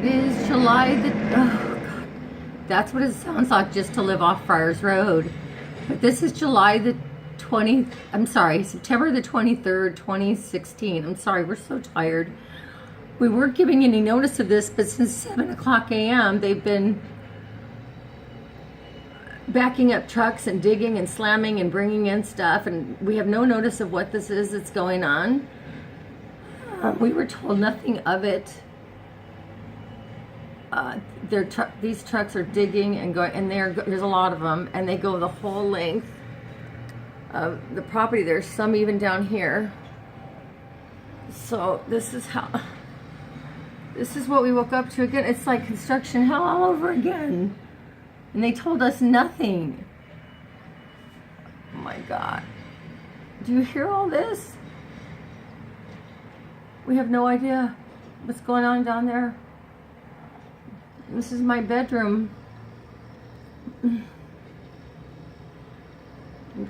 It is July the, oh God, that's what it sounds like just to live off Friars Road. But this is July the 20th, I'm sorry, September the 23rd, 2016. I'm sorry, we're so tired. We weren't giving any notice of this, but since 7 o'clock a.m., they've been backing up trucks and digging and slamming and bringing in stuff, and we have no notice of what this is that's going on. We were told nothing of it. These trucks are digging and going, and there's a lot of them, and they go the whole length of the property. There's some even down here. So this is what we woke up to again. It's like construction hell all over again. And they told us nothing. Oh my God. Do you hear all this? We have no idea what's going on down there. This is my bedroom. I'm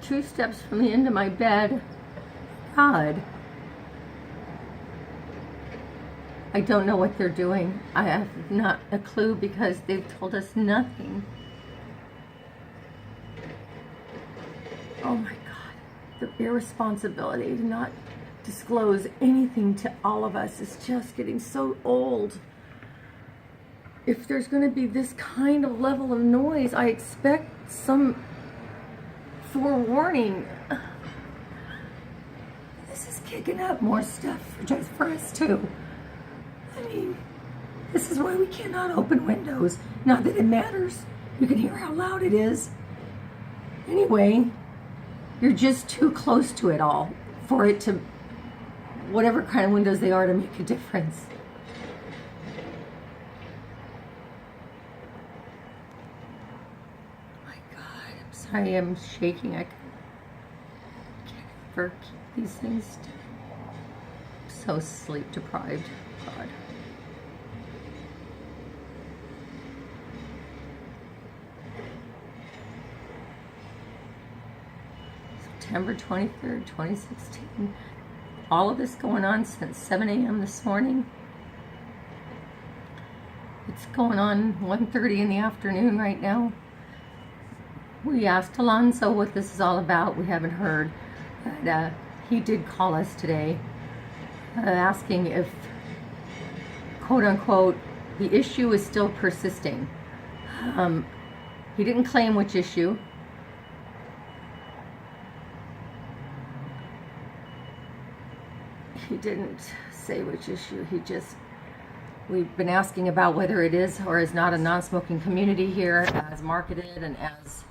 2 steps from the end of my bed. God. I don't know what they're doing. I have not a clue because they've told us nothing. Oh my God. The irresponsibility to not disclose anything to all of us is just getting so old. If there's going to be this kind of level of noise, I expect some forewarning. This is kicking up more stuff just for us too. I mean, this is why we cannot open windows. Not that it matters. You can hear how loud it is. Anyway, you're just too close to it all for it to, whatever kind of windows they are, to make a difference. I am shaking. I can't ever keep these things still. I'm so sleep deprived. God. September 23rd, 2016. All of this going on since 7 a.m. this morning. It's going on 1:30 in the afternoon right now. We asked Alonso what this is all about. We haven't heard. But, he did call us today asking if, quote unquote, the issue is still persisting. He didn't claim which issue. He didn't say which issue. We've been asking about whether it is or is not a non-smoking community here, as marketed and as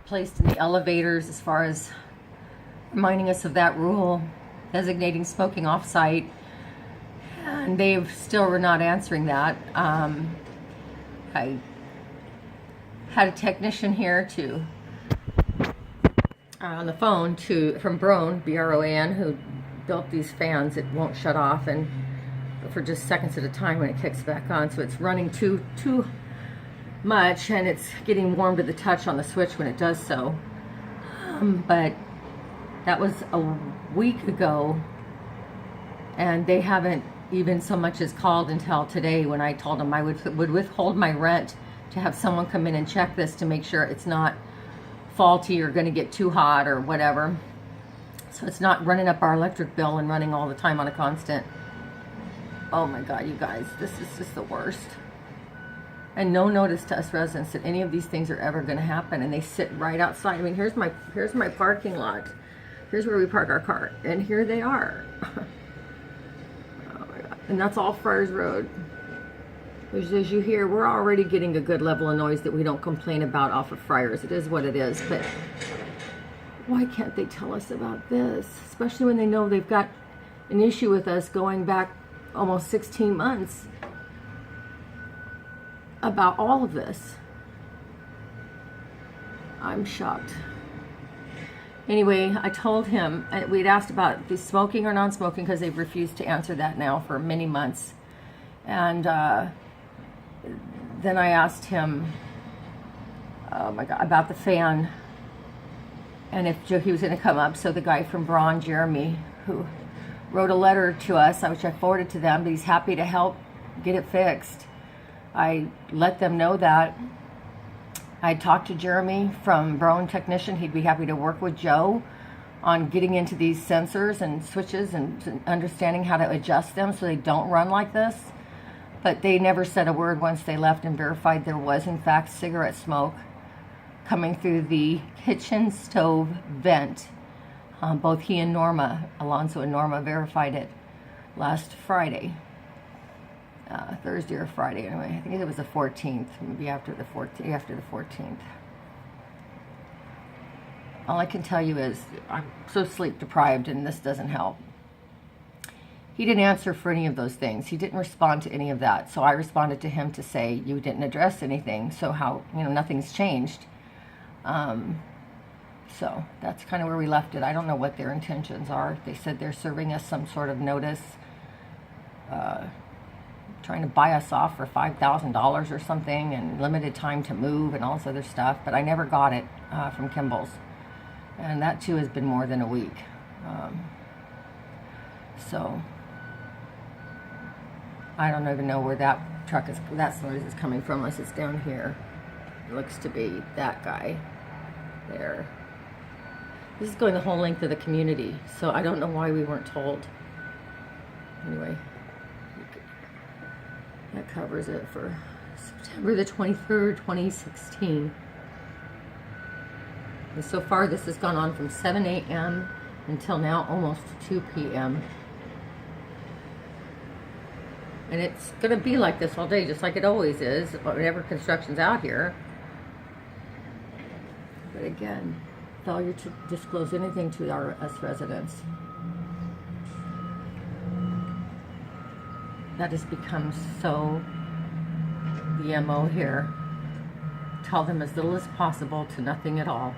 placed in the elevators, as far as reminding us of that rule designating smoking off-site, and they've still were not answering that. I had a technician here on the phone from Broan, B-R-O-A-N, who built these fans. It won't shut off, and for just seconds at a time when it kicks back on, so it's running too much, and it's getting warm to the touch on the switch when it does so. But that was a week ago, and they haven't even so much as called until today, when I told them I would withhold my rent to have someone come in and check this to make sure it's not faulty or going to get too hot or whatever, so it's not running up our electric bill and running all the time on a constant. Oh my God, you guys, this is just the worst. And no notice to us residents that any of these things are ever going to happen, and they sit right outside. I mean, here's my parking lot. Here's where we park our car, and here they are. Oh my God. And that's all Friars Road. As you hear, we're already getting a good level of noise that we don't complain about off of Friars. It is what it is. But why can't they tell us about this? Especially when they know they've got an issue with us going back almost 16 months. About all of this. I'm shocked. Anyway, I told him, we'd asked about the smoking or non-smoking, because they've refused to answer that now for many months. And then I asked him, oh my God, about the fan, and if he was going to come up. So the guy from Braun, Jeremy, who wrote a letter to us, which I forwarded to them, but he's happy to help get it fixed. I let them know that. I talked to Jeremy from Brown Technician. He'd be happy to work with Joe on getting into these sensors and switches and understanding how to adjust them so they don't run like this. But they never said a word once they left and verified there was in fact cigarette smoke coming through the kitchen stove vent. Both he and Norma, Alonso and Norma, verified it last Friday. Thursday or Friday anyway. I think it was the 14th, maybe after the 14th. All I can tell you is I'm so sleep deprived and this doesn't help. He didn't answer for any of those things. He didn't respond to any of that. So I responded to him to say, you didn't address anything, so how, nothing's changed. So that's kind of where we left it. I don't know what their intentions are. They said they're serving us some sort of notice, trying to buy us off for $5,000 or something and limited time to move and all this other stuff, but I never got it from Kimball's. And that too has been more than a week. So I don't even know where that noise is coming from unless it's down here. It looks to be that guy there. This is going the whole length of the community, so I don't know why we weren't told. Anyway, that covers it for September the 23rd, 2016. And so far this has gone on from 7 a.m. until now almost 2 p.m. And it's going to be like this all day, just like it always is, whenever construction's out here. But again, failure to disclose anything to us residents. That has become so the MO here. Tell them as little as possible to nothing at all.